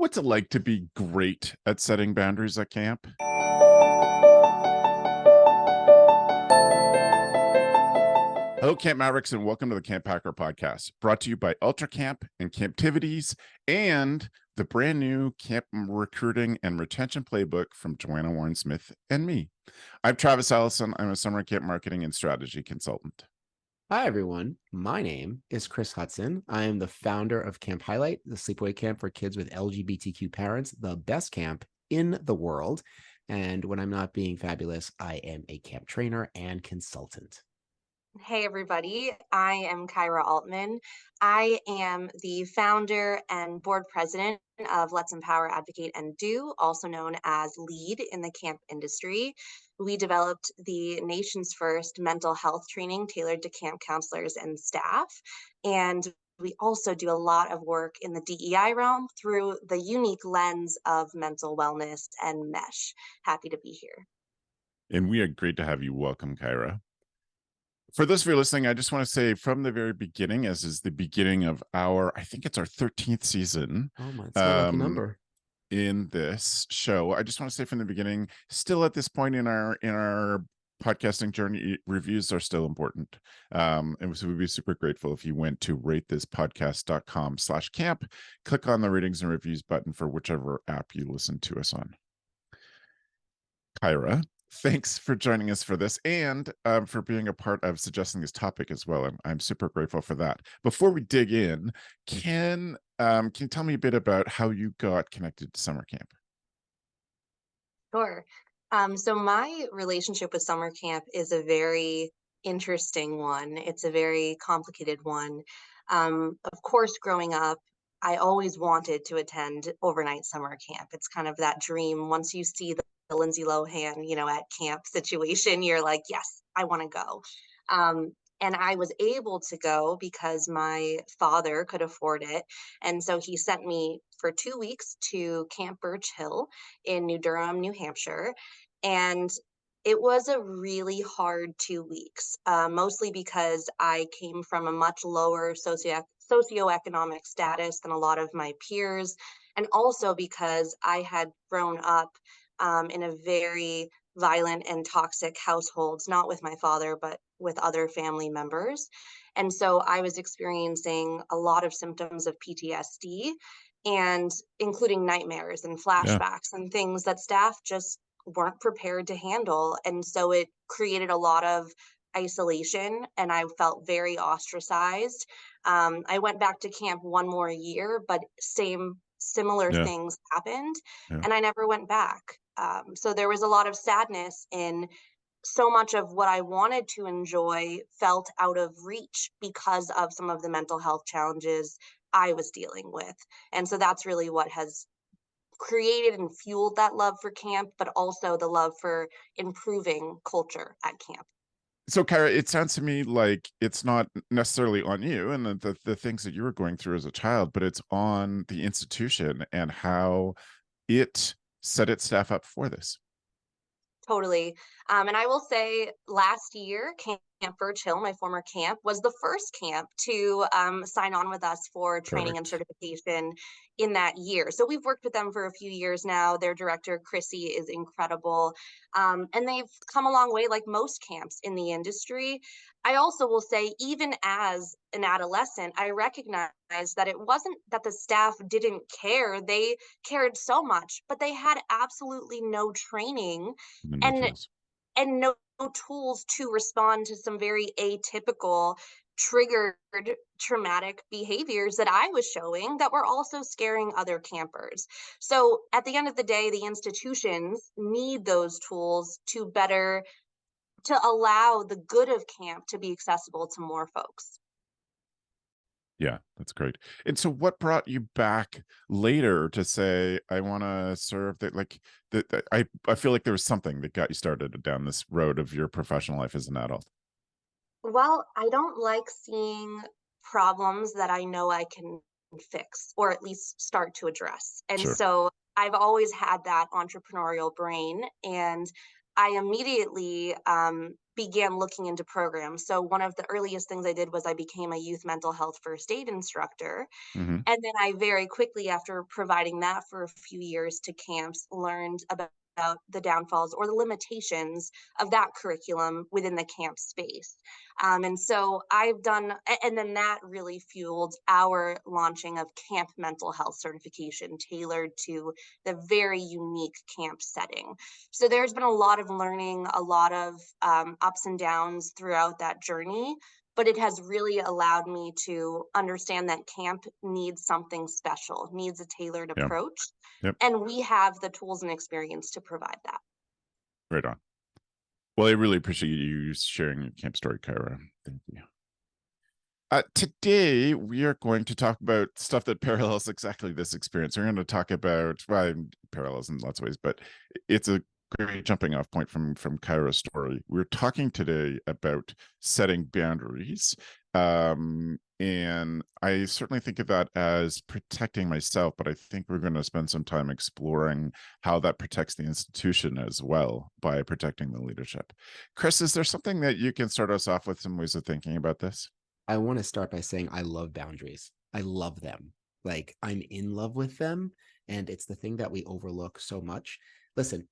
What's it like to be great at setting boundaries at camp? Hello, Camp Mavericks, and welcome to the CampHacker podcast, brought to you by Ultra Camp and Camptivities and the brand new camp recruiting and retention playbook from Joanna Warren Smith and me. I'm Travis Allison. I'm a summer camp marketing and strategy consultant. Hi, everyone. My name is Chris Hudson. I am the founder of Camp Highlight, the sleepaway camp for kids with LGBTQ parents, the best camp in the world. And when I'm not being fabulous, I am a camp trainer and consultant. Hey, everybody. I am Kyrah Altman. I am the founder and board president of Let's Empower, Advocate, and Do, also known as LEAD in the camp industry. We developed the nation's first mental health training tailored to camp counselors and staff. And we also do a lot of work in the DEI realm through the unique lens of mental wellness and mesh. Happy to be here. And we are great to have you. Welcome, Kyrah. For those of you listening, I just want to say from the very beginning, as is the beginning of I think it's our 13th season. Oh my, it's my lucky number. In this show, I just want to say from the beginning, still at this point in our podcasting journey, reviews are still important. And so we'd be super grateful if you went to ratethispodcast.com/camp, click on the ratings and reviews button for whichever app you listen to us on. Kyrah, thanks for joining us for this and for being a part of suggesting this topic as well. I'm super grateful for that. Before we dig in, can you tell me a bit about how you got connected to summer camp? Sure. So my relationship with summer camp is a very interesting one. It's a very complicated one. Of course, growing up, I always wanted to attend overnight summer camp. It's kind of that dream. Once you see the Lindsay Lohan, at camp situation, you're like, yes, I want to go. And I was able to go because my father could afford it. And so he sent me for 2 weeks to Camp Birch Hill in New Durham, New Hampshire. And it was a really hard 2 weeks, mostly because I came from a much lower socioeconomic status than a lot of my peers. And also because I had grown up in a very violent and toxic households, not with my father, but with other family members. And so I was experiencing a lot of symptoms of PTSD and including nightmares and flashbacks and things that staff just weren't prepared to handle. And so it created a lot of isolation and I felt very ostracized. I went back to camp one more year, but similar Yeah. things happened Yeah. and I never went back. So there was a lot of sadness in so much of what I wanted to enjoy felt out of reach because of some of the mental health challenges I was dealing with. And so that's really what has created and fueled that love for camp, but also the love for improving culture at camp. So, Kyrah, it sounds to me like it's not necessarily on you and the things that you were going through as a child, but it's on the institution and how it set its staff up for this. Totally. And I will say last year, Camp Birch Hill, my former camp, was the first camp to sign on with us for training and Correct. certification in that year. So we've worked with them for a few years now. Their director, Chrissy, is incredible. And they've come a long way, like most camps in the industry. I also will say, even as an adolescent, I recognized that it wasn't that the staff didn't care. They cared so much, but they had absolutely no training No and tools. no tools to respond to some very atypical triggered traumatic behaviors that I was showing that were also scaring other campers. So at the end of the day, the institutions need those tools to allow the good of camp to be accessible to more folks. Yeah, that's great. And so what brought you back later to say, I want to serve that? I feel like there was something that got you started down this road of your professional life as an adult. Well, I don't like seeing problems that I know I can fix or at least start to address. And Sure. so I've always had that entrepreneurial brain. And I immediately began looking into programs. So one of the earliest things I did was I became a youth mental health first aid instructor. Hmm. And then I very quickly, after providing that for a few years to camps, learned about the downfalls or the limitations of that curriculum within the camp space. And so I've done, and then that really fueled our launching of camp mental health certification tailored to the very unique camp setting. So there's been a lot of learning, a lot of ups and downs throughout that journey, but it has really allowed me to understand that camp needs something special, needs a tailored Yeah. approach. Yep. And we have the tools and experience to provide that. Right on. Well, I really appreciate you sharing your camp story, Kyrah. Thank you. Today, we are going to talk about stuff that parallels exactly this experience. We're going to talk about, well, parallels in lots of ways, but it's a great jumping off point from Kyrah's story. We're talking today about setting boundaries. And I certainly think of that as protecting myself, but I think we're going to spend some time exploring how that protects the institution as well by protecting the leadership. Chris, is there something that you can start us off with, some ways of thinking about this? I want to start by saying I love boundaries. I love them. Like, I'm in love with them. And it's the thing that we overlook so much. Listen,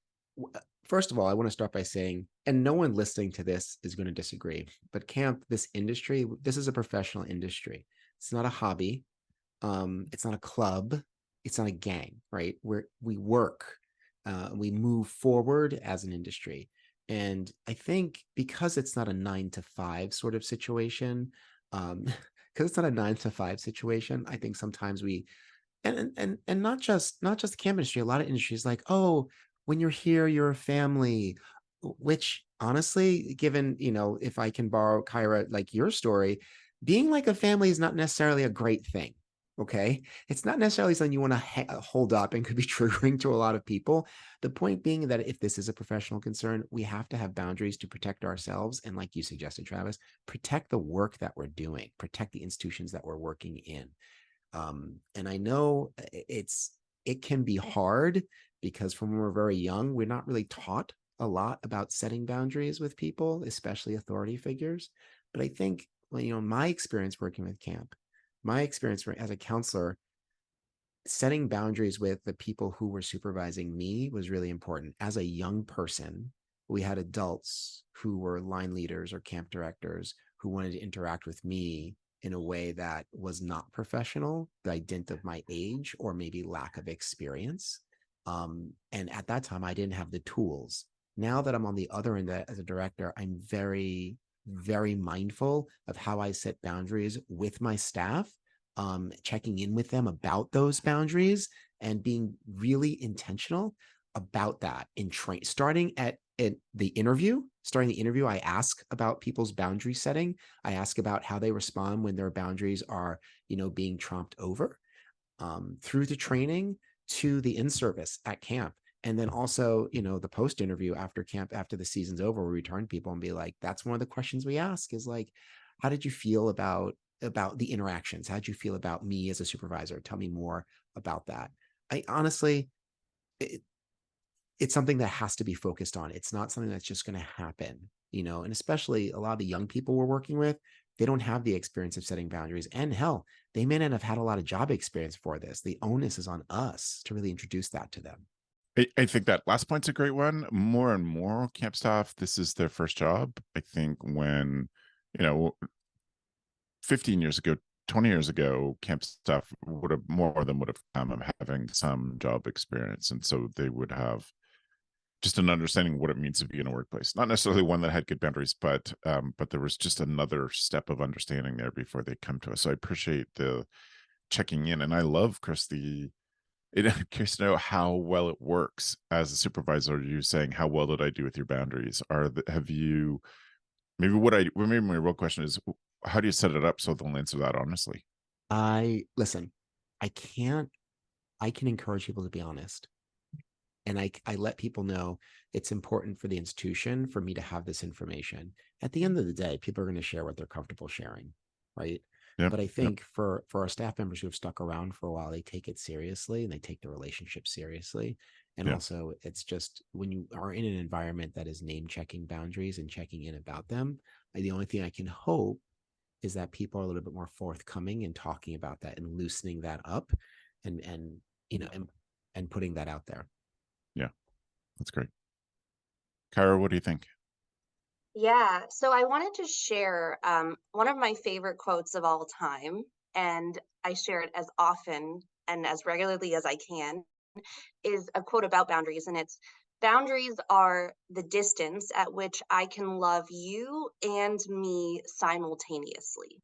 first of all, I want to start by saying, and no one listening to this is going to disagree, but camp, this industry, this is a professional industry. It's not a hobby. It's not a club. It's not a gang, right? We work, we move forward as an industry. And I think because it's not a 9 to 5 sort of situation, because it's not a 9 to 5 situation, I think sometimes we, and not just the camp industry, a lot of industries like, oh, when you're here, you're a family, which honestly, given, if I can borrow Kyrah, like your story, being like a family is not necessarily a great thing. Okay. It's not necessarily something you want to hold up and could be triggering to a lot of people. The point being that if this is a professional concern, we have to have boundaries to protect ourselves. And like you suggested, Travis, protect the work that we're doing, protect the institutions that we're working in. And I know it can be hard because from when we're very young, we're not really taught a lot about setting boundaries with people, especially authority figures. But I think, well, my experience working with camp, my experience as a counselor, setting boundaries with the people who were supervising me was really important. As a young person, we had adults who were line leaders or camp directors who wanted to interact with me in a way that was not professional by dint of my age or maybe lack of experience. And at that time, I didn't have the tools. Now that I'm on the other end as a director, I'm very, very mindful of how I set boundaries with my staff, checking in with them about those boundaries and being really intentional about that in starting at the interview. Starting the interview, I ask about people's boundary setting. I ask about how they respond when their boundaries are, being tromped over, through the training to the in-service at camp. And then also, the post-interview after camp, after the season's over, we return people and be like, that's one of the questions we ask is like, how did you feel about the interactions? How'd you feel about me as a supervisor? Tell me more about that. I honestly, it's something that has to be focused on. It's not something that's just going to happen, and especially a lot of the young people we're working with, they don't have the experience of setting boundaries. And hell, they may not have had a lot of job experience for this. The onus is on us to really introduce that to them. I think that last point's a great one. More and more camp staff, this is their first job. I think when, 15 years ago, 20 years ago, camp staff would have come of having some job experience. And so they would have just an understanding of what it means to be in a workplace. Not necessarily one that had good boundaries, but there was just another step of understanding there before they come to us. So I appreciate the checking in. And I love, Chris, I'm curious to know how well it works as a supervisor. Are you saying, how well did I do with your boundaries? Maybe my real question is, how do you set it up so they'll answer that honestly? Listen, I can encourage people to be honest. And I let people know it's important for the institution for me to have this information. At the end of the day, people are going to share what they're comfortable sharing, right? Yep, But I yep. think for our staff members who have stuck around for a while, they take it seriously and they take the relationship seriously. And Yeah. also, it's just when you are in an environment that is name checking boundaries and checking in about them, the only thing I can hope is that people are a little bit more forthcoming in talking about that and loosening that up and and putting that out there. Yeah, that's great. Kyrah, what do you think? Yeah, so I wanted to share one of my favorite quotes of all time, and I share it as often and as regularly as I can, is a quote about boundaries, and it's boundaries are the distance at which I can love you and me simultaneously.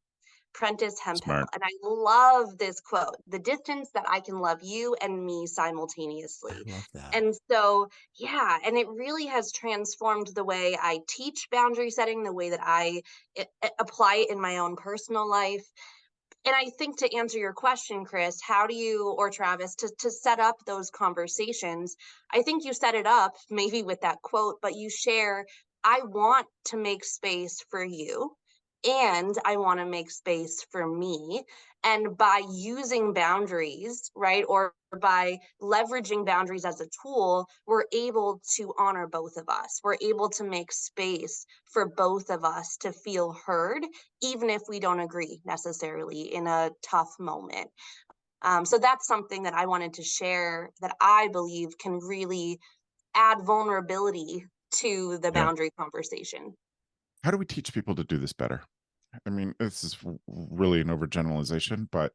Prentice Hemphill. Smart. And I love this quote, the distance that I can love you and me I simultaneously. love that. And so, yeah, and it really has transformed the way I teach boundary setting, the way that apply it in my own personal life. And I think to answer your question, Chris, how do you, or Travis, to set up those conversations? I think you set it up maybe with that quote, but you share, I want to make space for you and I want to make space for me. And by using boundaries, right, or by leveraging boundaries as a tool, we're able to honor both of us. We're able to make space for both of us to feel heard even if we don't agree necessarily in a tough moment. So that's something that I wanted to share that I believe can really add vulnerability to the Yeah. boundary conversation. How do we teach people to do this better? I mean, this is really an overgeneralization, but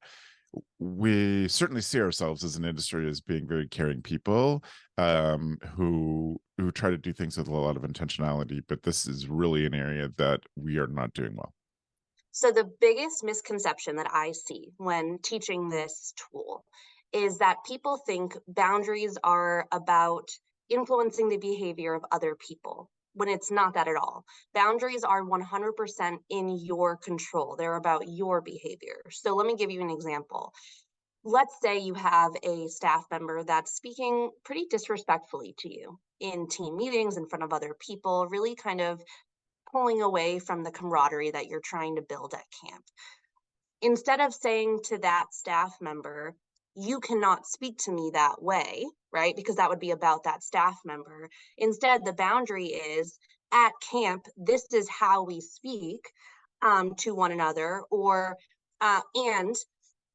we certainly see ourselves as an industry as being very caring people, who try to do things with a lot of intentionality. But this is really an area that we are not doing well. So the biggest misconception that I see when teaching this tool is that people think boundaries are about influencing the behavior of other people when it's not that at all. Boundaries are 100% in your control. They're about your behavior. So let me give you an example. Let's say you have a staff member that's speaking pretty disrespectfully to you in team meetings in front of other people, really kind of pulling away from the camaraderie that you're trying to build at camp. Instead of saying to that staff member, you cannot speak to me that way, right? Because that would be about that staff member. Instead, the boundary is at camp, this is how we speak to one another, and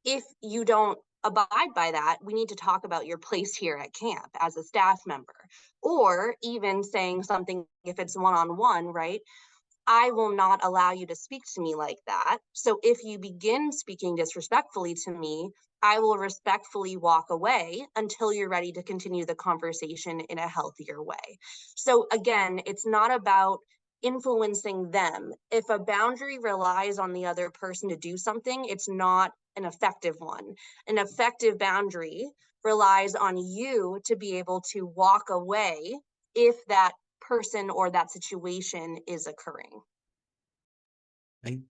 if you don't abide by that, we need to talk about your place here at camp as a staff member. Or even saying something, if it's one on one, right? I will not allow you to speak to me like that. So if you begin speaking disrespectfully to me, I will respectfully walk away until you're ready to continue the conversation in a healthier way. So again, it's not about influencing them. If a boundary relies on the other person to do something, it's not an effective one. An effective boundary relies on you to be able to walk away if that person or that situation is occurring.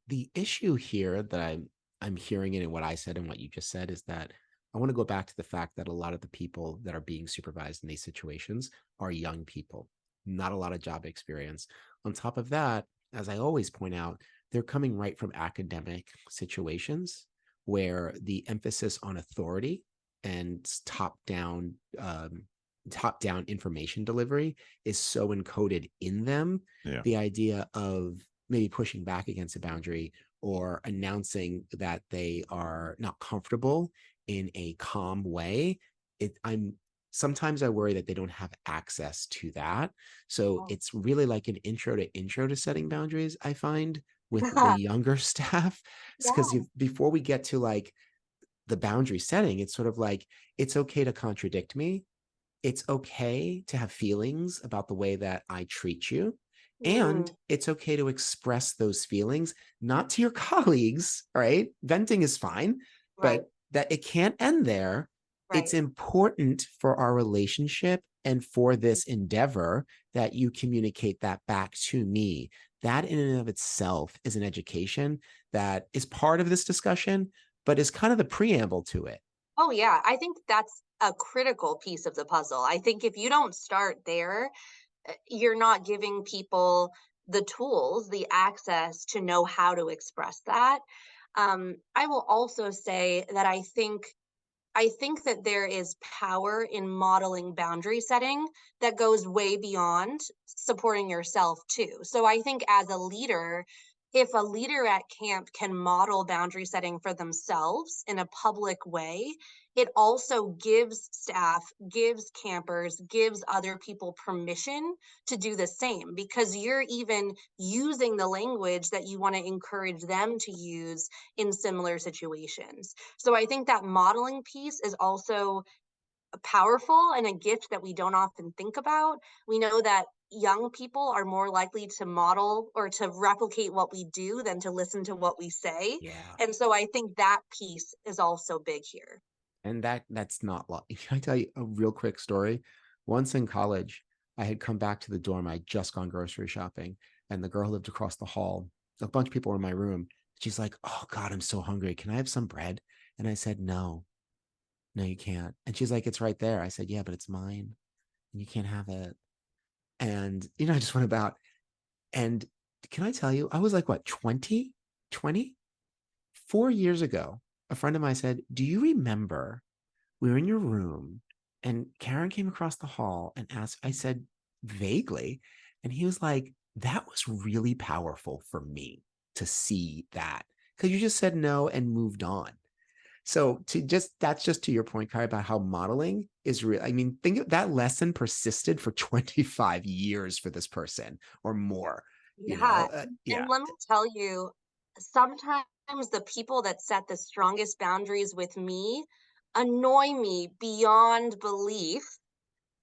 The issue here that I'm hearing it in what I said and what you just said is that I want to go back to the fact that a lot of the people that are being supervised in these situations are young people, not a lot of job experience. On top of that, as I always point out, they're coming right from academic situations where the emphasis on authority and top down information delivery is so encoded in them. Yeah. The idea of maybe pushing back against a boundary or announcing that they are not comfortable in a calm way, sometimes I worry that they don't have access to that. So it's really like an intro to setting boundaries, I find, with the younger staff. Because Yeah. before we get to like the boundary setting, it's sort of like, it's okay to contradict me. It's okay to have feelings about the way that I treat you. And it's okay to express those feelings, not to your colleagues, right? Venting is fine, Right, but that it can't end there. It's right. important for our relationship and for this endeavor that you communicate that back to me. That in and of itself is an education that is part of this discussion, but is kind of the preamble to it. Oh, yeah. I think that's a critical piece of the puzzle. I think if you don't start there, you're not giving people the tools, the access to know how to express that. I will also say that I think I think that there is power in modeling boundary setting that goes way beyond supporting yourself too. So I think as a leader, if a leader at camp can model boundary setting for themselves in a public way, it also gives staff, gives campers, gives other people permission to do the same, because you're even using the language that you want to encourage them to use in similar situations. So I think that modeling piece is also powerful and a gift that we don't often think about. We know that young people are more likely to model or to replicate what we do than to listen to what we say. Yeah. And so I think that piece is also big here. And that's not lot. Can I tell you a real quick story? Once in college, I had come back to the dorm. I'd just gone grocery shopping, and the girl lived across the hall. A bunch of people were in my room. She's like, "Oh God, I'm so hungry. Can I have some bread?" And I said, "No, you can't." And she's like, "It's right there." I said, "Yeah, but it's mine, and you can't have it." And I just went about. And can I tell you, I was like, what, 20? 4 years ago, a friend of mine said, "Do you remember we were in your room and Karen came across the hall and asked?" I said, "Vaguely." And he was like, "That was really powerful for me to see that, because you just said no and moved on." So that's just to your point, Kai, about how modeling is real. I mean, think of that lesson persisted for 25 years for this person or more, Yeah. yeah. And let me tell you, sometimes the people that set the strongest boundaries with me annoy me beyond belief,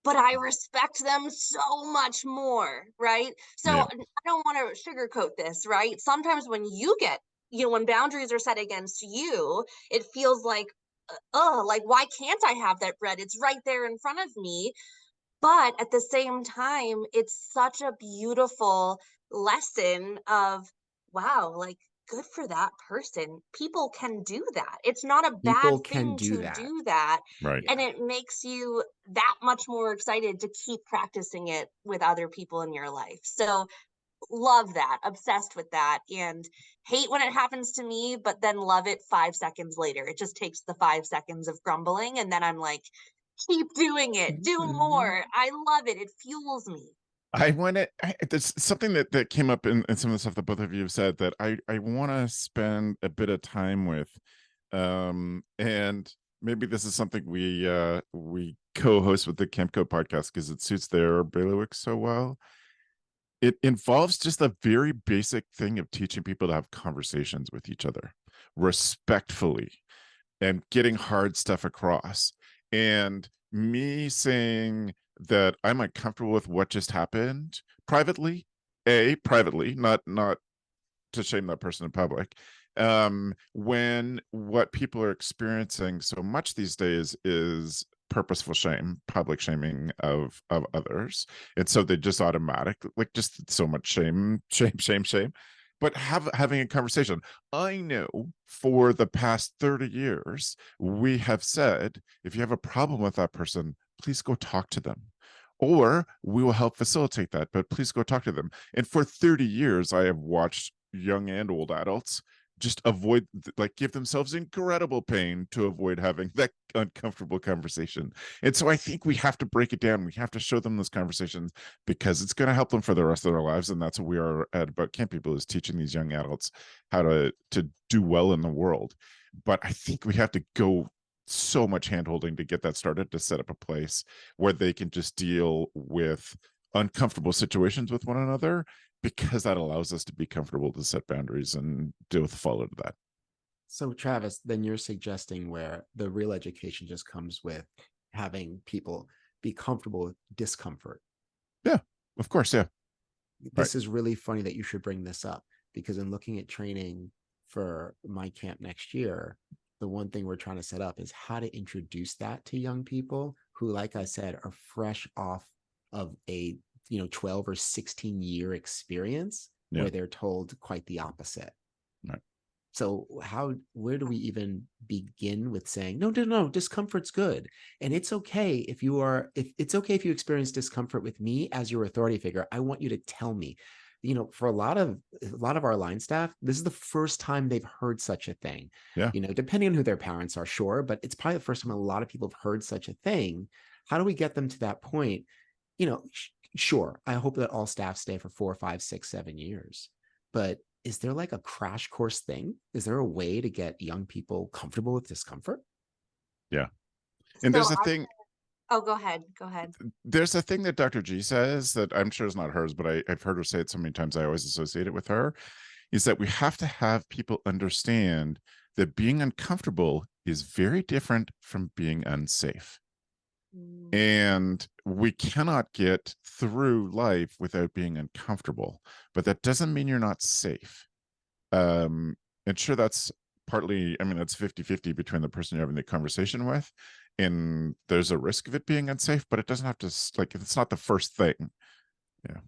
but I respect them so much more, right? So Yeah. I don't want to sugarcoat this, right? Sometimes when you get, when boundaries are set against you, it feels like, oh, like, why can't I have that bread? It's right there in front of me. But at the same time, it's such a beautiful lesson of, wow, like, good for that person. People can do that. It's not a bad People can thing do to that. do that. Right. And Yeah. it makes you that much more excited to keep practicing it with other people in your life. So love that, obsessed with that, and hate when it happens to me, but then love it 5 seconds later. It just takes the 5 seconds of grumbling, and then I'm like, keep doing it, do Mhm. more. I love it. It fuels me. I want to. There's something that came up in some of the stuff that both of you have said that I want to spend a bit of time with, and maybe this is something we co-host with the Camp Code podcast because it suits their bailiwick so well. It involves just a very basic thing of teaching people to have conversations with each other respectfully and getting hard stuff across. And me saying that I'm uncomfortable with what just happened privately, privately, not to shame that person in public. When what people are experiencing so much these days is purposeful shame, public shaming of others, and so they just automatic, like, just so much shame. But having a conversation. I know for the past 30 years, we have said, if you have a problem with that person, please go talk to them. Or we will help facilitate that, but please go talk to them. And for 30 years, I have watched young and old adults just avoid, like, give themselves incredible pain to avoid having that uncomfortable conversation. And so I think we have to break it down. We have to show them those conversations because it's going to help them for the rest of their lives. And that's what we are at about Camp People, is teaching these young adults how to do well in the world. But I think we have to go so much handholding to get that started, to set up a place where they can just deal with uncomfortable situations with one another, because that allows us to be comfortable to set boundaries and deal with the fallout of that. So Travis, then you're suggesting where the real education just comes with having people be comfortable with discomfort. Yeah, of course. Yeah. This is really funny that you should bring this up, because in looking at training for my camp next year, the one thing we're trying to set up is how to introduce that to young people who, like I said, are fresh off of a 12 or 16-year experience Yeah. where they're told quite the opposite. Right. So where do we even begin with saying, no, discomfort's good. And it's okay if it's okay if you experience discomfort with me as your authority figure. I want you to tell me. for a lot of our line staff, this is the first time they've heard such a thing. Yeah. Depending on who their parents are, sure, but it's probably the first time a lot of people have heard such a thing. How do we get them to that point? Sure, I hope that all staff stay for 4, 5, 6, 7 years, but is there like a crash course thing? Is there a way to get young people comfortable with discomfort? Yeah. And there's a thing. Oh, go ahead. Go ahead. There's a thing that Dr. G says that I'm sure is not hers, but I've heard her say it so many times, I always associate it with her, is that we have to have people understand that being uncomfortable is very different from being unsafe. And we cannot get through life without being uncomfortable, but that doesn't mean you're not safe. And sure, that's partly, that's 50-50 between the person you're having the conversation with, and there's a risk of it being unsafe, but it doesn't have to, it's not the first thing. Yeah.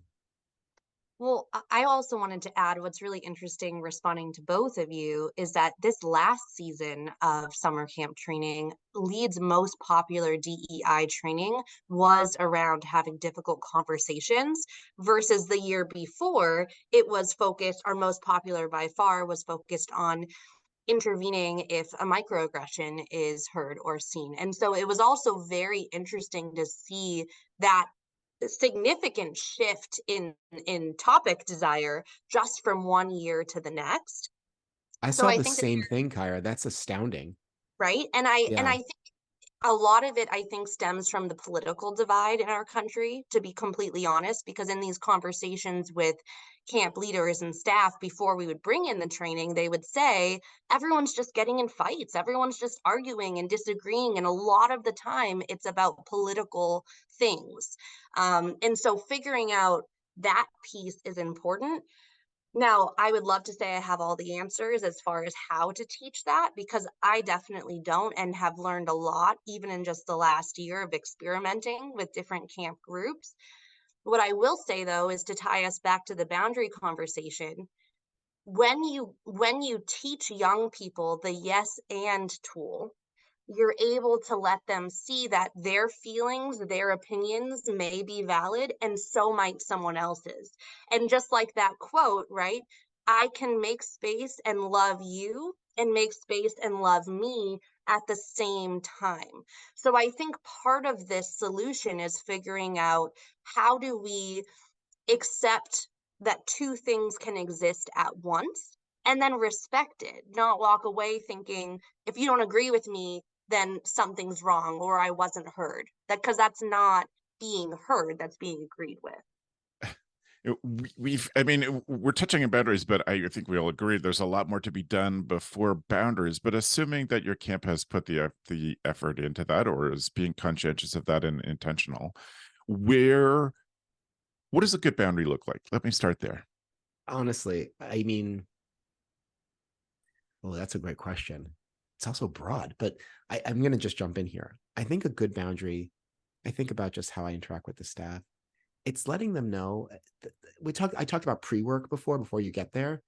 Well, I also wanted to add what's really interesting responding to both of you is that this last season of summer camp training, Lead's most popular DEI training was around having difficult conversations versus the year before, it was focused, our most popular by far was focused on intervening if a microaggression is heard or seen. And so it was also very interesting to see that significant shift in topic desire just from one year to the next. I saw the same thing, Kyrah. That's astounding. Right. And I think a lot of it, I think, stems from the political divide in our country, to be completely honest, because in these conversations with camp leaders and staff before we would bring in the training, they would say, everyone's just getting in fights. Everyone's just arguing and disagreeing. And a lot of the time it's about political things. And so figuring out that piece is important. Now, I would love to say I have all the answers as far as how to teach that, because I definitely don't, and have learned a lot, even in just the last year of experimenting with different camp groups. What I will say, though, is to tie us back to the boundary conversation. When you teach young people the yes and tool, you're able to let them see that their feelings, their opinions may be valid, and so might someone else's. And just like that quote, right? I can make space and love you and make space and love me at the same time. So I think part of this solution is figuring out, how do we accept that two things can exist at once, and then respect it, not walk away thinking, if you don't agree with me, then something's wrong or I wasn't heard. Because that's not being heard, that's being agreed with. We're touching on boundaries, but I think we all agree there's a lot more to be done before boundaries. But assuming that your camp has put the effort into that, or is being conscientious of that and intentional, what does a good boundary look like? Let me start there. Honestly, that's a great question. It's also broad, but I'm going to just jump in here. I think a good boundary, I think about just how I interact with the staff. It's letting them know. I talked about pre-work before you get there.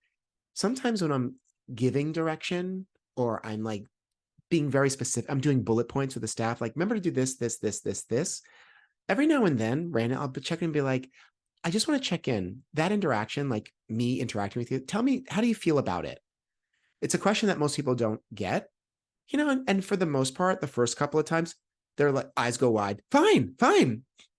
Sometimes when I'm giving direction, or I'm like being very specific, I'm doing bullet points with the staff, like, remember to do this, this, this, this, this. Every now and then, Brandon, I'll check in and be like, I just want to check in. That interaction, like me interacting with you, tell me, how do you feel about it? It's a question that most people don't get. And for the most part, the first couple of times, they're like, eyes go wide. Fine.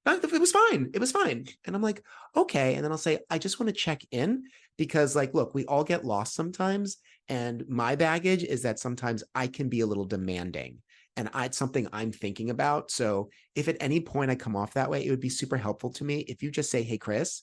It was fine. And I'm like, okay. And then I'll say, I just want to check in, because, like, look, we all get lost sometimes. And my baggage is that sometimes I can be a little demanding, and it's something I'm thinking about. So if at any point I come off that way, it would be super helpful to me if you just say, hey, Chris,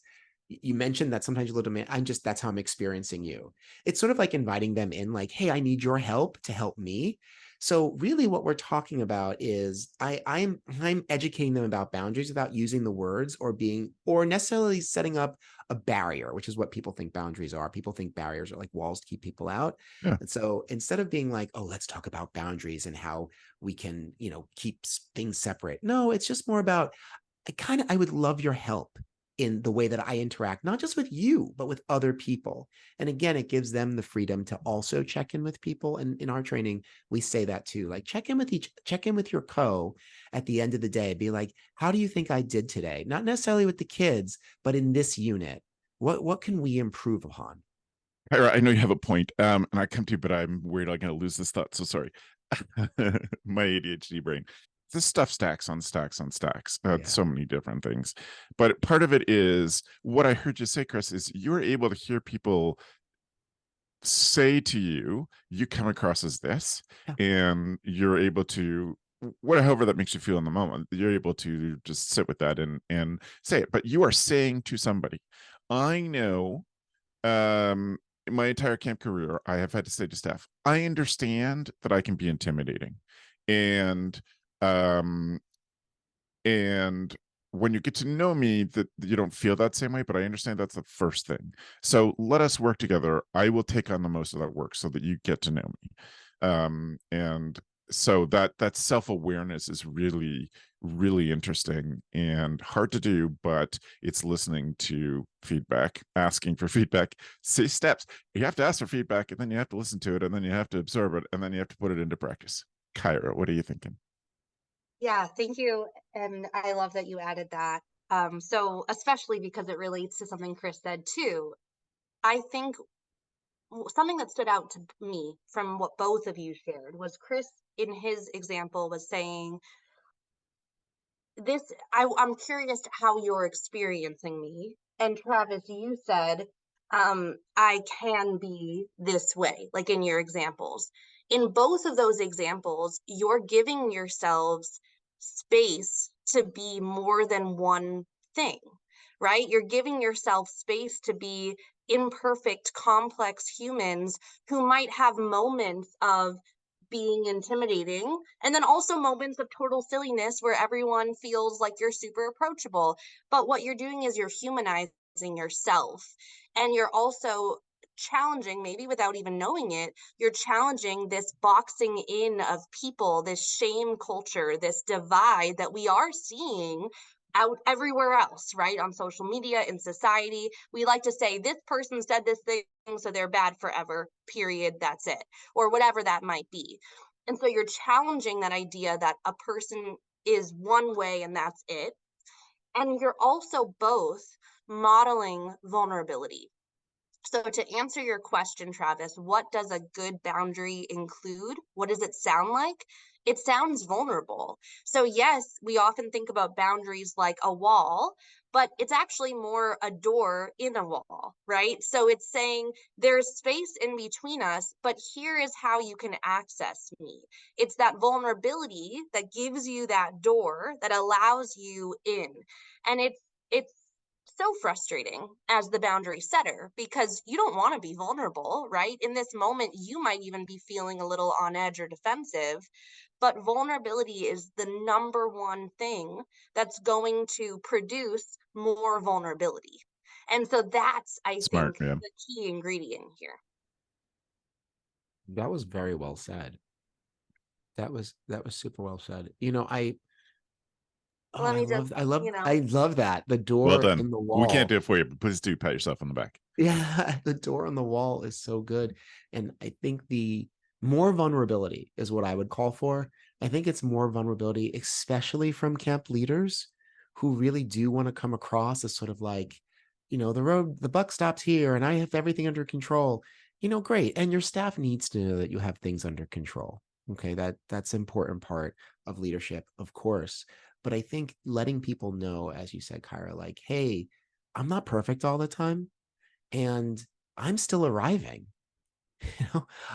you mentioned that sometimes you're a little demand. That's how I'm experiencing you. It's sort of like inviting them in, like, hey, I need your help to help me. So really what we're talking about is I'm educating them about boundaries without using the words or necessarily setting up a barrier, which is what people think boundaries are. People think barriers are like walls to keep people out. Yeah. And so instead of being like, oh, let's talk about boundaries and how we can, keep things separate. No, it's just more about, I would love your help in the way that I interact, not just with you, but with other people. And again, it gives them the freedom to also check in with people. And in our training, we say that too, like, check in with your co at the end of the day, be like, how do you think I did today? Not necessarily with the kids, but in this unit. What can we improve upon? Kyrah, I know you have a point, and I come to you, but I'm worried I'm going to lose this thought. So sorry. My ADHD brain. This stuff stacks on stacks on stacks. Yeah. So many different things. But part of it is what I heard you say, Chris, is you're able to hear people say to you, you come across as this, Yeah. and you're able to, whatever that makes you feel in the moment, you're able to just sit with that and say it. But you are saying to somebody, I know, in my entire camp career, I have had to say to staff, I understand that I can be intimidating. And um and when you get to know me, that you don't feel that same way, but I understand that's the first thing. So let us work together. I will take on the most of that work so that you get to know me. And so that self-awareness is really, really interesting and hard to do, but it's listening to feedback, asking for feedback, say steps. You have to ask for feedback, and then you have to listen to it, and then you have to absorb it, and then you have to put it into practice. Kyrah, what are you thinking? Yeah, thank you. And I love that you added that. So especially because it relates to something Chris said too. I think something that stood out to me from what both of you shared was Chris in his example was saying this, I'm curious how you're experiencing me. And Travis, you said, I can be this way, like in your examples. In both of those examples, you're giving yourselves space to be more than one thing, right? You're giving yourself space to be imperfect, complex humans who might have moments of being intimidating, and then also moments of total silliness where everyone feels like you're super approachable. But what you're doing is you're humanizing yourself, and you're also challenging, maybe without even knowing it, you're challenging this boxing in of people, this shame culture, this divide that we are seeing out everywhere else, right? On social media, in society. We like to say this person said this thing, so they're bad forever, period, that's it, or whatever that might be. And so you're challenging that idea that a person is one way and that's it. And you're also both modeling vulnerability. So, to answer your question, Travis, what does a good boundary include? What does it sound like? It sounds vulnerable. So, yes, we often think about boundaries like a wall, but it's actually more a door in a wall, right? So, it's saying there's space in between us, but here is how you can access me. It's that vulnerability that gives you that door that allows you in. And it's so frustrating as the boundary setter because you don't want to be vulnerable, right? In this moment, you might even be feeling a little on edge or defensive, but vulnerability is the number one thing that's going to produce more vulnerability. And so that's, I Smart, think, yeah. the key ingredient here. That was very well said. That was super well said. You know, Let me just, I love that. The Well door done. in the We can't wall. do it for you, but please do pat yourself on the back. Yeah, the door on the wall is so good. And I think the more vulnerability is what I would call for. I think it's more vulnerability, especially from camp leaders who really do want to come across as sort of like, the buck stops here and I have everything under control. Great. And your staff needs to know that you have things under control. Okay, that's an important part of leadership, of course. But I think letting people know, as you said, Kyrah, like, hey, I'm not perfect all the time and I'm still arriving.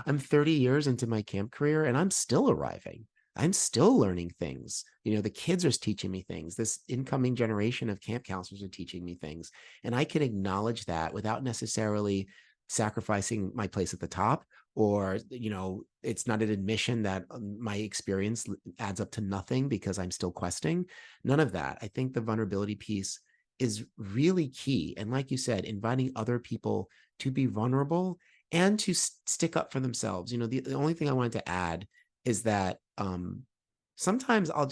I'm 30 years into my camp career and I'm still arriving. I'm still learning things. The kids are teaching me things. This incoming generation of camp counselors are teaching me things. And I can acknowledge that without necessarily sacrificing my place at the top, or, it's not an admission that my experience adds up to nothing because I'm still questing. None of that. I think the vulnerability piece is really key. And like you said, inviting other people to be vulnerable and to stick up for themselves. The only thing I wanted to add is that sometimes I'll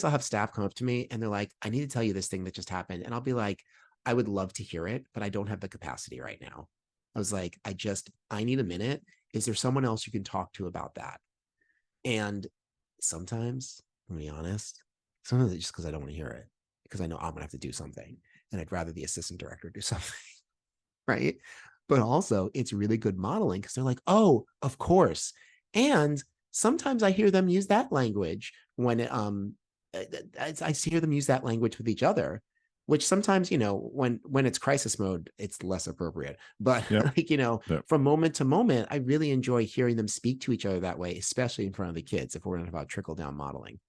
have staff come up to me and they're like, I need to tell you this thing that just happened. And I'll be like, I would love to hear it, but I don't have the capacity right now. I was like, I need a minute. Is there someone else you can talk to about that? And sometimes, to be honest, sometimes it's just because I don't want to hear it, because I know I'm gonna have to do something. and I'd rather the assistant director do something, right? But also it's really good modeling because they're like, oh, of course. And sometimes I hear them use that language when I hear them use that language with each other, which sometimes, when it's crisis mode, it's less appropriate. But Yep. Yep. from moment to moment, I really enjoy hearing them speak to each other that way, especially in front of the kids, if we're going to talk about trickle down modeling.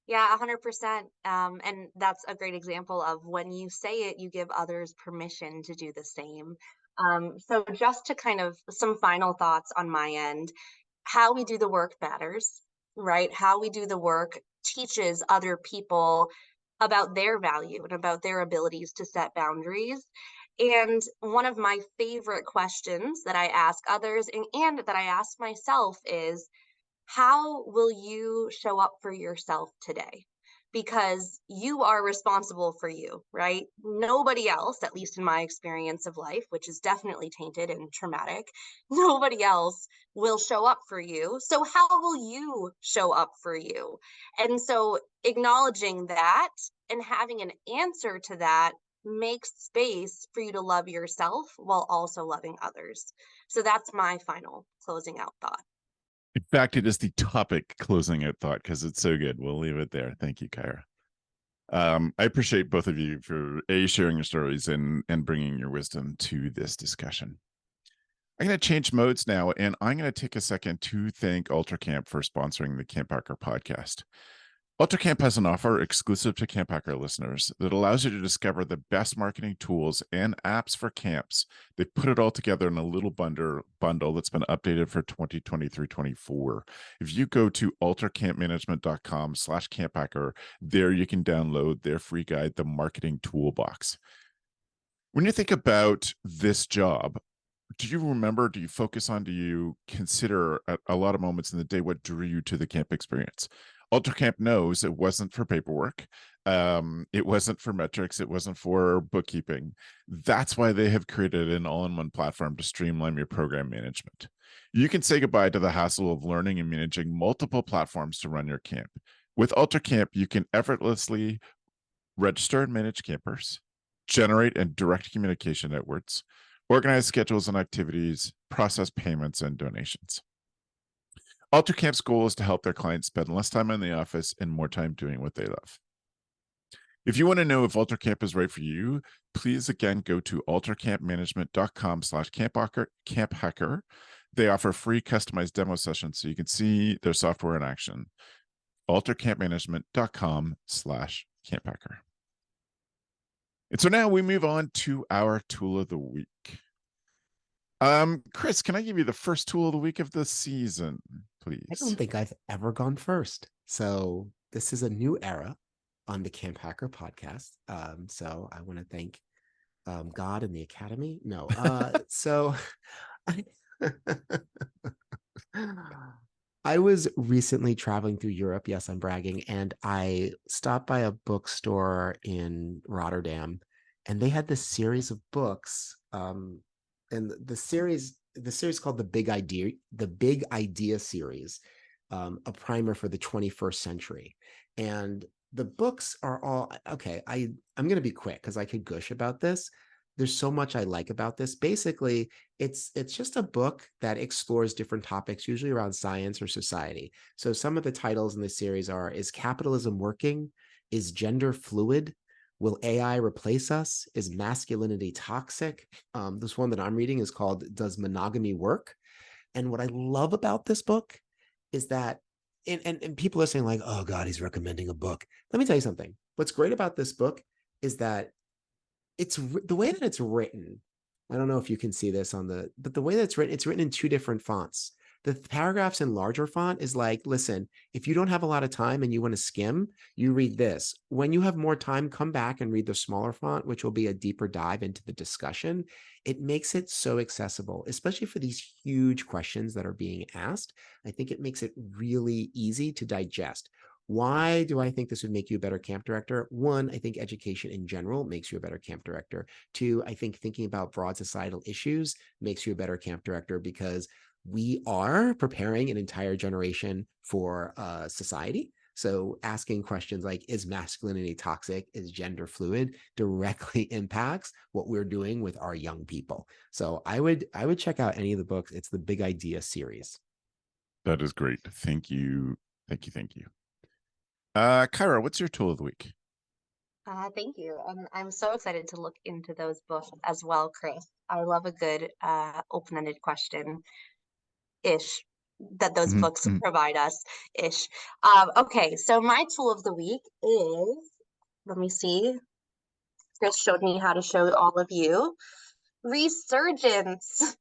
Yeah, 100%. And that's a great example of when you say it, you give others permission to do the same. So just to kind of some final thoughts on my end, how we do the work matters, right? How we do the work teaches other people about their value and about their abilities to set boundaries. And one of my favorite questions that I ask others and that I ask myself is, how will you show up for yourself today? Because you are responsible for you, right? Nobody else, at least in my experience of life, which is definitely tainted and traumatic, nobody else will show up for you. So, how will you show up for you? And so, acknowledging that and having an answer to that makes space for you to love yourself while also loving others. So, that's my final closing out thought. In fact, it is the topic closing out thought because it's so good. We'll leave it there. Thank you, Kyrah. I appreciate both of you for sharing your stories and bringing your wisdom to this discussion. I'm going to change modes now, and I'm going to take a second to thank UltraCamp for sponsoring the CampHacker podcast. UltraCamp has an offer exclusive to CampHacker listeners that allows you to discover the best marketing tools and apps for camps. They put it all together in a little bundle that's been updated for 2023-24. If you go to ultracampmanagement.com/CampHacker, there you can download their free guide, The Marketing Toolbox. When you think about this job, do you focus on, do you consider at a lot of moments in the day what drew you to the camp experience? UltraCamp knows it wasn't for paperwork. It wasn't for metrics. It wasn't for bookkeeping. That's why they have created an all-in-one platform to streamline your program management. You can say goodbye to the hassle of learning and managing multiple platforms to run your camp. With UltraCamp, you can effortlessly register and manage campers, generate and direct communication networks, organize schedules and activities, process payments and donations. UltraCamp's goal is to help their clients spend less time in the office and more time doing what they love. If you want to know if UltraCamp is right for you, please again go to ultracampmanagement.com/CampHacker. They offer free customized demo sessions so you can see their software in action. ultracampmanagement.com/CampHacker. And so now we move on to our tool of the week. Chris, can I give you the first tool of the week of the season, please? I don't think I've ever gone first. So this is a new era on the CampHacker podcast. So I want to thank God and the Academy. No, so I was recently traveling through Europe. Yes, I'm bragging. And I stopped by a bookstore in Rotterdam, and they had this series of books. And the series called the Big Idea series, a primer for the 21st century. And the books are all okay. I'm going to be quick because I could gush about this. There's so much I like about this. Basically, it's just a book that explores different topics, usually around science or society. So some of the titles in the series are: Is Capitalism Working? Is Gender Fluid? Will AI Replace Us? Is Masculinity Toxic? This one that I'm reading is called Does Monogamy Work? And what I love about this book is that, and people are saying like, oh God, he's recommending a book. Let me tell you something. What's great about this book is that it's the way that it's written. I don't know if you can see this but the way that it's written in two different fonts. The paragraphs in larger font is like, listen, if you don't have a lot of time and you want to skim, you read this. When you have more time, come back and read the smaller font, which will be a deeper dive into the discussion. It makes it so accessible, especially for these huge questions that are being asked. I think it makes it really easy to digest. Why do I think this would make you a better camp director? One, I think education in general makes you a better camp director. Two, I think thinking about broad societal issues makes you a better camp director, because we are preparing an entire generation for society. So asking questions like, is masculinity toxic? Is gender fluid? Directly impacts what we're doing with our young people. So I would check out any of the books. It's the Big Idea series. That is great. Thank you. Thank you. Thank you. Kyrah, what's your tool of the week? Thank you. I'm so excited to look into those books as well, Chris. I love a good open-ended question-ish that those books provide us ish. Okay, so my tool of the week is, let me see. Chris showed me how to show all of you. Resurgence.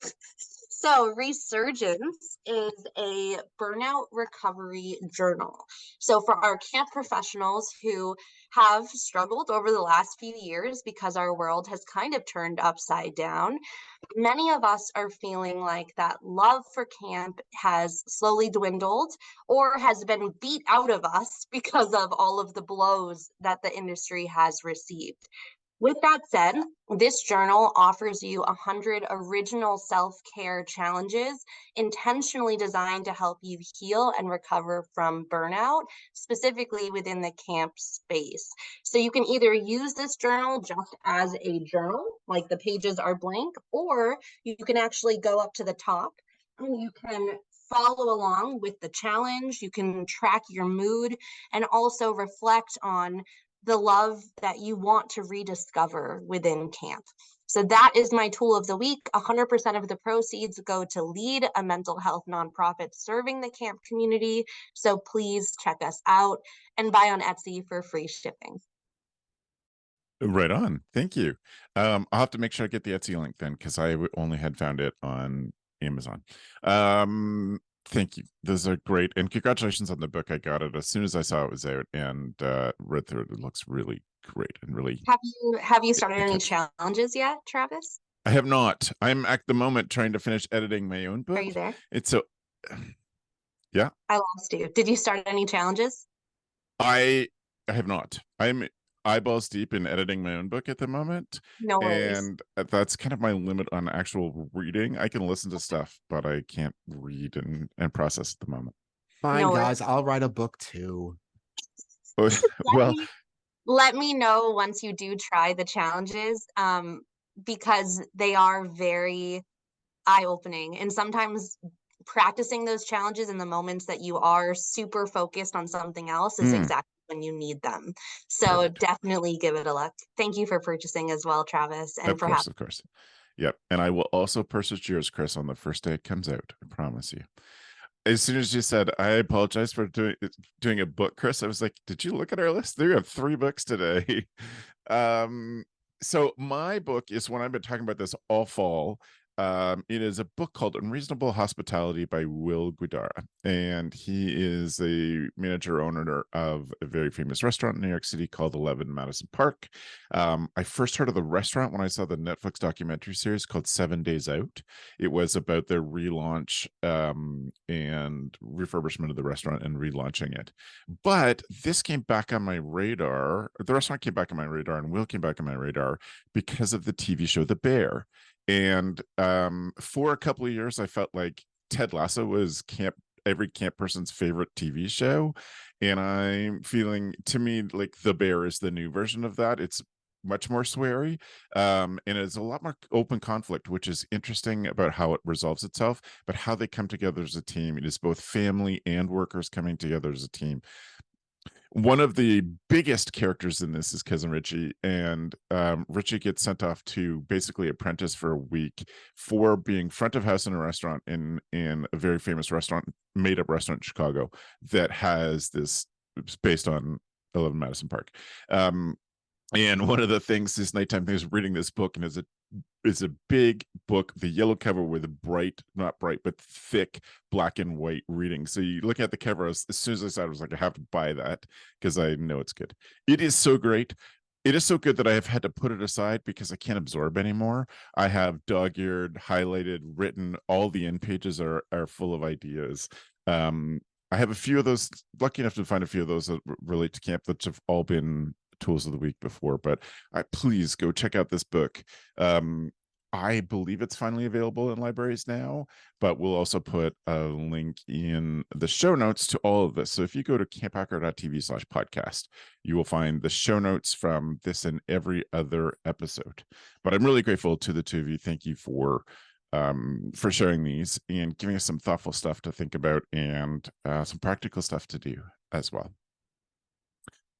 So Resurgence is a burnout recovery journal. So for our camp professionals who have struggled over the last few years because our world has kind of turned upside down, many of us are feeling like that love for camp has slowly dwindled or has been beat out of us because of all of the blows that the industry has received. With that said, this journal offers you 100 original self-care challenges intentionally designed to help you heal and recover from burnout, specifically within the camp space. So you can either use this journal just as a journal, like the pages are blank, or you can actually go up to the top and you can follow along with the challenge. You can track your mood and also reflect on the love that you want to rediscover within camp. So that is my tool of the week. 100% of the proceeds go to lead a mental health nonprofit serving the camp community. So please check us out and buy on Etsy for free shipping. Right on. Thank you. I'll have to make sure I get the Etsy link then, because I only had found it on Amazon. Thank you. Those are great. And congratulations on the book. I got it as soon as I saw it was out and read through it. It looks really great and really. Have you started any challenges yet, Travis? I have not. I'm at the moment trying to finish editing my own book. Are you there? It's so yeah. I lost you. Did you start any challenges? I have not. I'm eyeballs deep in editing my own book at the moment. No worries. And that's kind of my limit on actual reading. I can listen to stuff, but I can't read and process at the moment. Fine, no guys, I'll write a book too. Well, let me know once you do try the challenges, because they are very eye-opening. And sometimes practicing those challenges in the moments that you are super focused on something else is exactly when you need them. So definitely give it a look. Thank you for purchasing as well, Travis. And of course. Yep. And I will also purchase yours, Chris, on the first day it comes out. I promise you. As soon as you said, I apologize for doing a book, Chris, I was like, did you look at our list? There have 3 books today. So my book is one I've been talking about this all fall. It is a book called Unreasonable Hospitality by Will Guidara, and he is a manager owner of a very famous restaurant in New York City called 11 Madison Park. I first heard of the restaurant when I saw the Netflix documentary series called 7 Days Out. It was about their relaunch and refurbishment of the restaurant and relaunching it. But this came back on my radar. The restaurant came back on my radar, and Will came back on my radar because of the TV show The Bear. And for a couple of years, I felt like Ted Lasso was every camp person's favorite TV show. And I'm feeling, to me, like The Bear is the new version of that. It's much more sweary, and it's a lot more open conflict, which is interesting about how it resolves itself, but how they come together as a team. It is both family and workers coming together as a team. One of the biggest characters in this is Cousin Richie, and Richie gets sent off to basically apprentice for a week for being front of house in a restaurant in a very famous made-up restaurant in Chicago that has this. It's based on 11 Madison Park. And one of the things this nighttime thing is reading this book, and it's a big book, the yellow cover with a not bright, but thick black and white reading. So you look at the cover, as soon as I saw it, I was like, I have to buy that because I know it's good. It is so great. It is so good that I have had to put it aside because I can't absorb anymore. I have dog-eared, highlighted, written. All the end pages are full of ideas. I have a few of those, lucky enough to find a few of those that relate to camp that have all been tools of the week before, but please go check out this book. I believe it's finally available in libraries now, but we'll also put a link in the show notes to all of this. So if you go to camphacker.tv/podcast, you will find the show notes from this and every other episode. But I'm really grateful to the two of you. Thank you for sharing these and giving us some thoughtful stuff to think about and some practical stuff to do as well.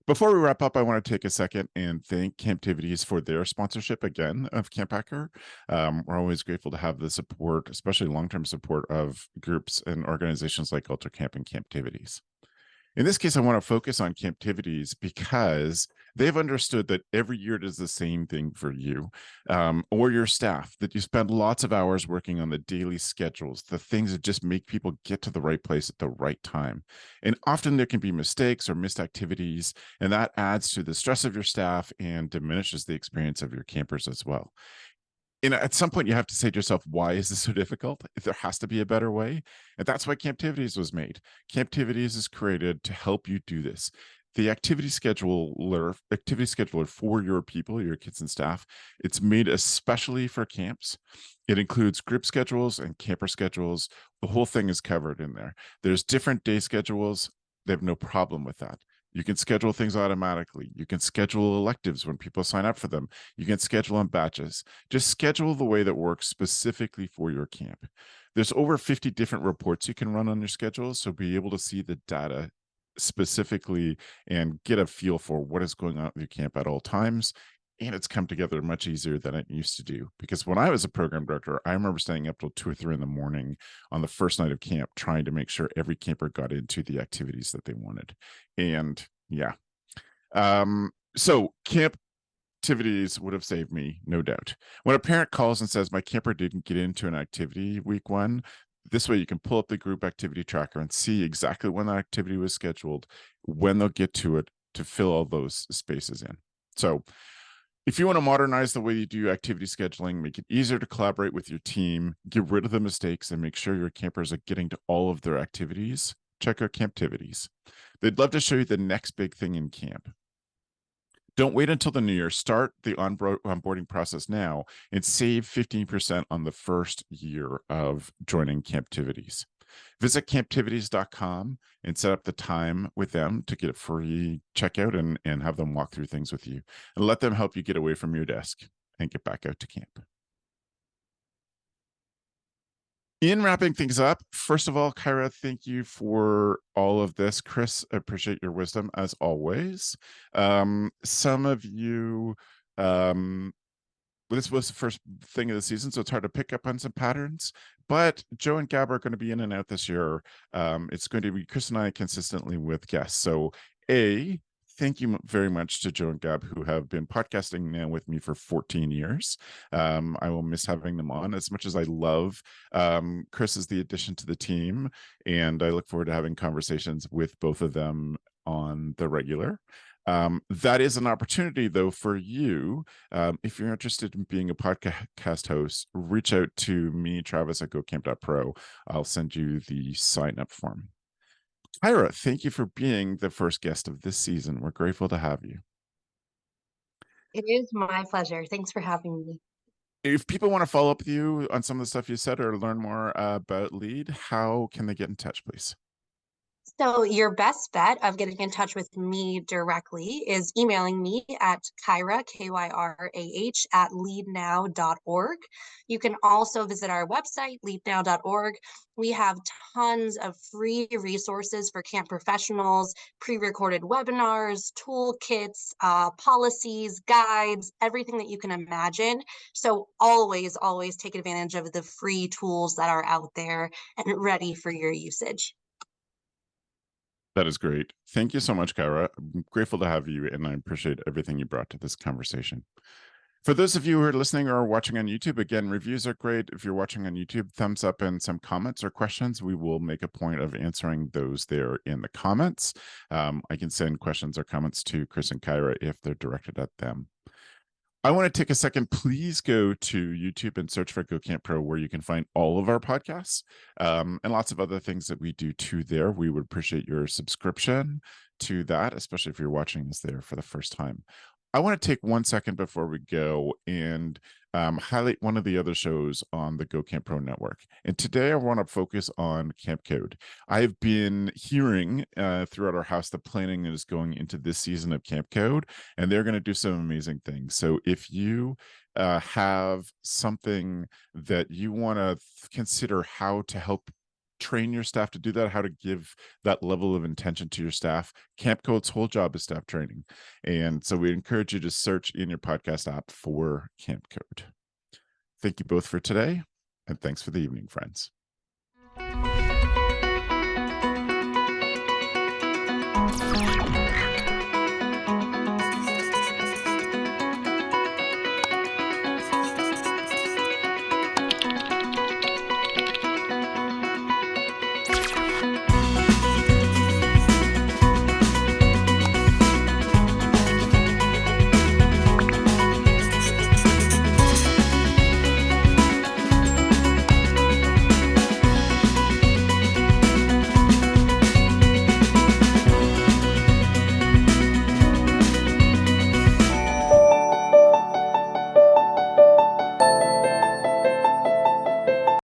Before we wrap up, I want to take a second and thank Camptivities for their sponsorship again of CampHacker. We're always grateful to have the support, especially long-term support of groups and organizations like UltraCamp and Camptivities. In this case, I want to focus on Camptivities because they've understood that every year does the same thing for you or your staff, that you spend lots of hours working on the daily schedules, the things that just make people get to the right place at the right time. And often there can be mistakes or missed activities, and that adds to the stress of your staff and diminishes the experience of your campers as well. And at some point you have to say to yourself, why is this so difficult? If there has to be a better way. And that's why Camptivities was made. Camptivities is created to help you do this. The activity scheduler for your people, your kids and staff, it's made especially for camps. It includes group schedules and camper schedules. The whole thing is covered in there. There's different day schedules. They have no problem with that. You can schedule things automatically. You can schedule electives when people sign up for them. You can schedule on batches. Just schedule the way that works specifically for your camp. There's over 50 different reports you can run on your schedule, so be able to see the data specifically and get a feel for what is going on with your camp at all times. And it's come together much easier than it used to do. Because when I was a program director, I remember staying up till 2 or 3 in the morning on the first night of camp, trying to make sure every camper got into the activities that they wanted. And yeah. So camp activities would have saved me, no doubt. When a parent calls and says, my camper didn't get into an activity week 1, this way you can pull up the group activity tracker and see exactly when the activity was scheduled, when they'll get to it, to fill all those spaces in. So if you want to modernize the way you do activity scheduling, make it easier to collaborate with your team, get rid of the mistakes, and make sure your campers are getting to all of their activities, check out Camptivities. They'd love to show you the next big thing in camp. Don't wait until the new year. Start the onboarding process now and save 15% on the first year of joining Camptivities. Visit camptivities.com and set up the time with them to get a free checkout and have them walk through things with you. And let them help you get away from your desk and get back out to camp. In wrapping things up, first of all, Kyrah, thank you for all of this. Chris, I appreciate your wisdom as always. Some of you, this was the first thing of the season, so it's hard to pick up on some patterns. But Joe and Gab are going to be in and out this year. It's going to be Chris and I consistently with guests. So thank you very much to Joe and Gab, who have been podcasting now with me for 14 years. I will miss having them on as much as I love. Chris is the addition to the team, and I look forward to having conversations with both of them on the regular. That is an opportunity, though, for you. If you're interested in being a podcast host, reach out to me, Travis, at gocamp.pro. I'll send you the sign-up form. Kyrah, thank you for being the first guest of this season. We're grateful to have you. It is my pleasure. Thanks for having me. If people want to follow up with you on some of the stuff you said or learn more about LEAD, how can they get in touch, please? So your best bet of getting in touch with me directly is emailing me at Kyrah, Kyrah, at leadnow.org. You can also visit our website, leadnow.org. We have tons of free resources for camp professionals, pre-recorded webinars, toolkits, policies, guides, everything that you can imagine. So always take advantage of the free tools that are out there and ready for your usage. That is great. Thank you so much, Kyrah. I'm grateful to have you, and I appreciate everything you brought to this conversation. For those of you who are listening or watching on YouTube, again, reviews are great. If you're watching on YouTube, thumbs up and some comments or questions. We will make a point of answering those there in the comments. I can send questions or comments to Chris and Kyrah if they're directed at them. I want to take a second. Please go to YouTube and search for Go Camp Pro, where you can find all of our podcasts and lots of other things that we do too there. We would appreciate your subscription to that, especially if you're watching this there for the first time. I want to take 1 second before we go and highlight one of the other shows on the Go Camp Pro network. And today I want to focus on Camp Code. I've been hearing throughout our house the planning is going into this season of Camp Code, and they're going to do some amazing things. So if you have something that you want to consider how to help train your staff to do that, how to give that level of intention to your staff, Camp Code's whole job is staff training. And so we encourage you to search in your podcast app for Camp Code. Thank you both for today, and thanks for the evening, friends.